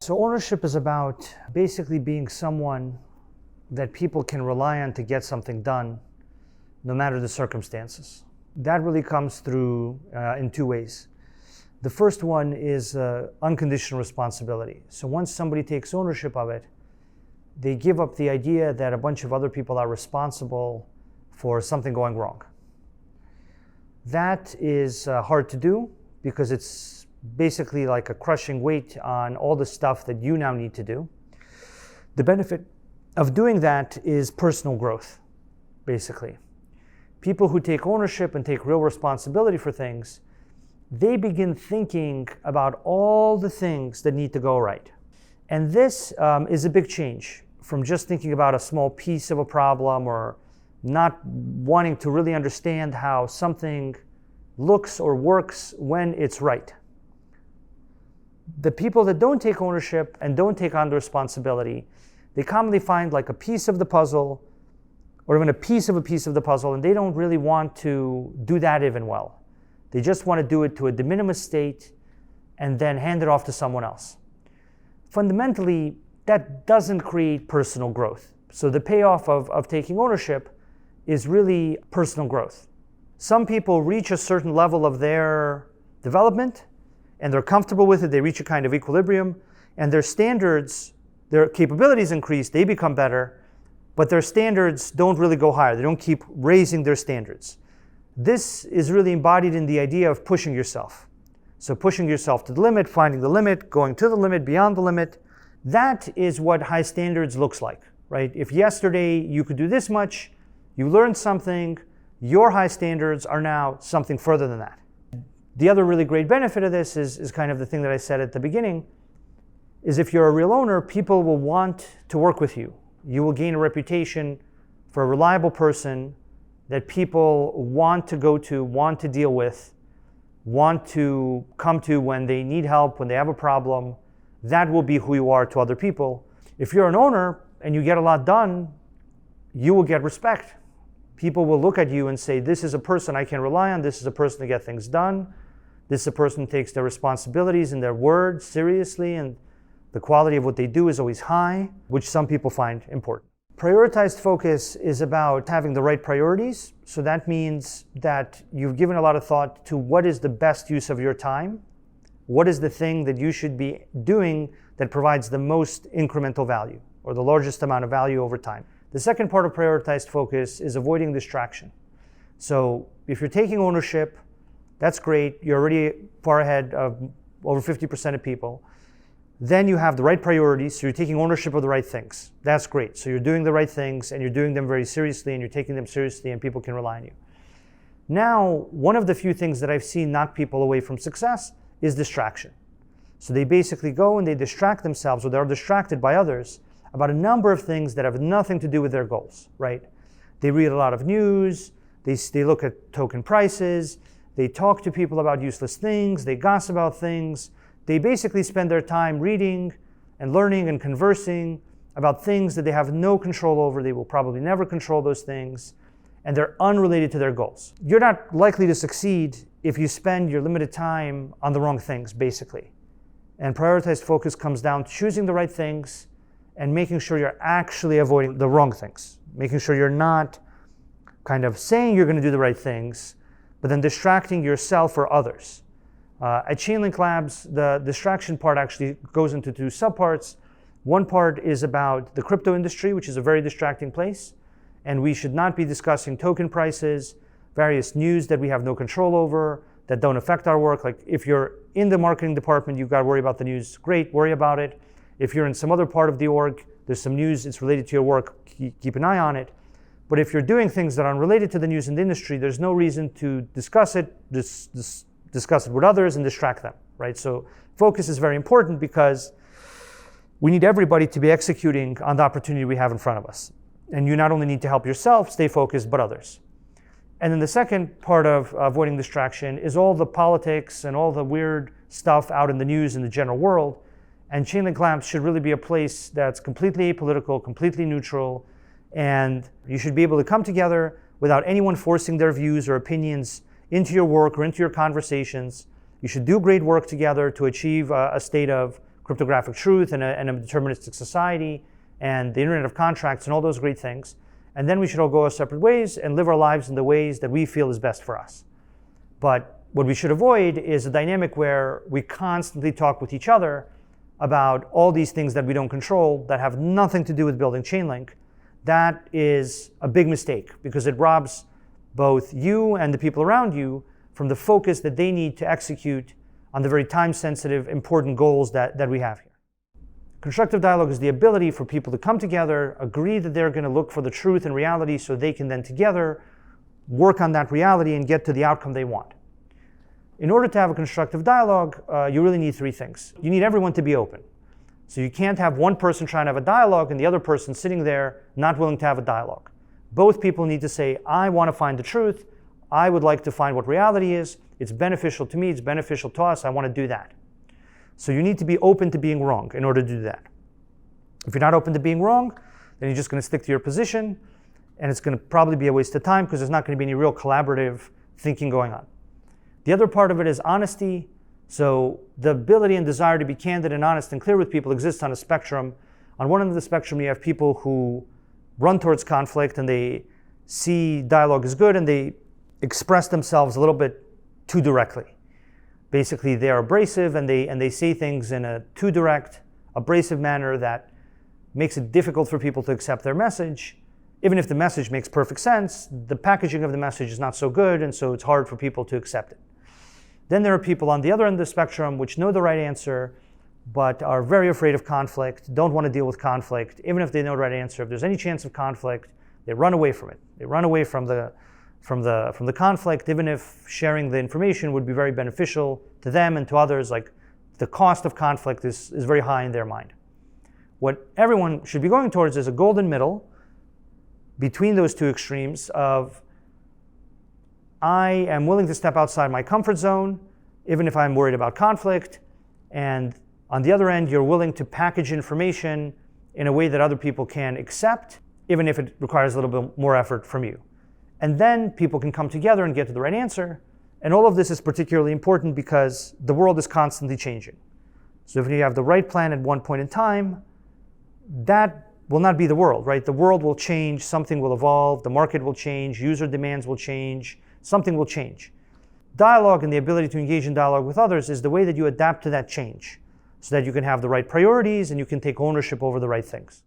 So ownership is about basically being someone that people can rely on to get something done, no matter the circumstances. That really comes through in two ways. The first one is unconditional responsibility. So once somebody takes ownership of it, they give up the idea that a bunch of other people are responsible for something going wrong. That is hard to do because it's basically like a crushing weight on all the stuff that you now need to do. The benefit of doing that is personal growth, basically. People who take ownership and take real responsibility for things, they begin thinking about all the things that need to go right. And this is a big change from just thinking about a small piece of a problem or not wanting to really understand how something looks or works when it's right. The people that don't take ownership and don't take on the responsibility, they commonly find like a piece of the puzzle or even a piece of the puzzle, and they don't really want to do that even well. They just want to do it to a de minimis state and then hand it off to someone else. Fundamentally, that doesn't create personal growth. So the payoff of taking ownership is really personal growth. Some people reach a certain level of their development and they're comfortable with it, they reach a kind of equilibrium, and their standards, their capabilities increase, they become better, but their standards don't really go higher. They don't keep raising their standards. This is really embodied in the idea of pushing yourself. So pushing yourself to the limit, finding the limit, going to the limit, beyond the limit. That is what high standards looks like, right? If yesterday you could do this much, you learned something, your high standards are now something further than that. The other really great benefit of this is kind of the thing that I said at the beginning, is if you're a real owner, people will want to work with you. You will gain a reputation for a reliable person that people want to go to, want to deal with, want to come to when they need help, when they have a problem. That will be who you are to other people. If you're an owner and you get a lot done, you will get respect. People will look at you and say, this is a person I can rely on, this is a person to get things done, this is a person who takes their responsibilities and their word seriously, and the quality of what they do is always high, which some people find important. Prioritized focus is about having the right priorities. So that means that you've given a lot of thought to what is the best use of your time. What is the thing that you should be doing that provides the most incremental value or the largest amount of value over time. The second part of prioritized focus is avoiding distraction. So if you're taking ownership, that's great. You're already far ahead of over 50% of people. Then you have the right priorities, so you're taking ownership of the right things. That's great. So you're doing the right things and you're doing them very seriously and you're taking them seriously and people can rely on you. Now, one of the few things that I've seen knock people away from success is distraction. So they basically go and they distract themselves, or they're distracted by others about a number of things that have nothing to do with their goals, right? They read a lot of news, they look at token prices, they talk to people about useless things, they gossip about things. They basically spend their time reading and learning and conversing about things that they have no control over. They will probably never control those things, and they're unrelated to their goals. You're not likely to succeed if you spend your limited time on the wrong things, basically. And prioritized focus comes down to choosing the right things and making sure you're actually avoiding the wrong things, making sure you're not kind of saying you're going to do the right things, but then distracting yourself or others. At Chainlink Labs, the distraction part actually goes into two subparts. One part is about the crypto industry, which is a very distracting place, and we should not be discussing token prices, various news that we have no control over, that don't affect our work. Like if you're in the marketing department, you've got to worry about the news, great, worry about it. If you're in some other part of the org, there's some news, it's related to your work, keep an eye on it. But if you're doing things that are unrelated to the news in the industry, there's no reason to discuss it, discuss it with others and distract them, right? So focus is very important because we need everybody to be executing on the opportunity we have in front of us. And you not only need to help yourself stay focused, but others. And then the second part of avoiding distraction is all the politics and all the weird stuff out in the news in the general world. And Chainlink Labs should really be a place that's completely apolitical, completely neutral, and you should be able to come together without anyone forcing their views or opinions into your work or into your conversations. You should do great work together to achieve a state of cryptographic truth and a deterministic society and the Internet of Contracts and all those great things. And then we should all go our separate ways and live our lives in the ways that we feel is best for us. But what we should avoid is a dynamic where we constantly talk with each other about all these things that we don't control that have nothing to do with building Chainlink. That is a big mistake because it robs both you and the people around you from the focus that they need to execute on the very time-sensitive, important goals that we have here. Constructive dialogue is the ability for people to come together, agree that they're going to look for the truth and reality so they can then together work on that reality and get to the outcome they want. In order to have a constructive dialogue, you really need three things. You need everyone to be open. So you can't have one person trying to have a dialogue and the other person sitting there not willing to have a dialogue. Both people need to say, I want to find the truth. I would like to find what reality is. It's beneficial to me. It's beneficial to us. I want to do that. So you need to be open to being wrong in order to do that. If you're not open to being wrong, then you're just going to stick to your position, and it's going to probably be a waste of time because there's not going to be any real collaborative thinking going on. The other part of it is honesty. So the ability and desire to be candid and honest and clear with people exists on a spectrum. On one end of the spectrum, you have people who run towards conflict and they see dialogue as good and they express themselves a little bit too directly. Basically, they're abrasive and they say things in a too direct, abrasive manner that makes it difficult for people to accept their message. Even if the message makes perfect sense, the packaging of the message is not so good, and so it's hard for people to accept it. Then there are people on the other end of the spectrum which know the right answer, but are very afraid of conflict, don't want to deal with conflict. Even if they know the right answer, if there's any chance of conflict, they run away from it. They run away from the conflict, even if sharing the information would be very beneficial to them and to others. Like, the cost of conflict is very high in their mind. What everyone should be going towards is a golden middle between those two extremes of, I am willing to step outside my comfort zone, even if I'm worried about conflict. And on the other end, you're willing to package information in a way that other people can accept, even if it requires a little bit more effort from you. And then people can come together and get to the right answer. And all of this is particularly important because the world is constantly changing. So if you have the right plan at one point in time, that will not be the world, right? The world will change, something will evolve, the market will change, user demands will change, something will change. Dialogue and the ability to engage in dialogue with others is the way that you adapt to that change so that you can have the right priorities and you can take ownership over the right things.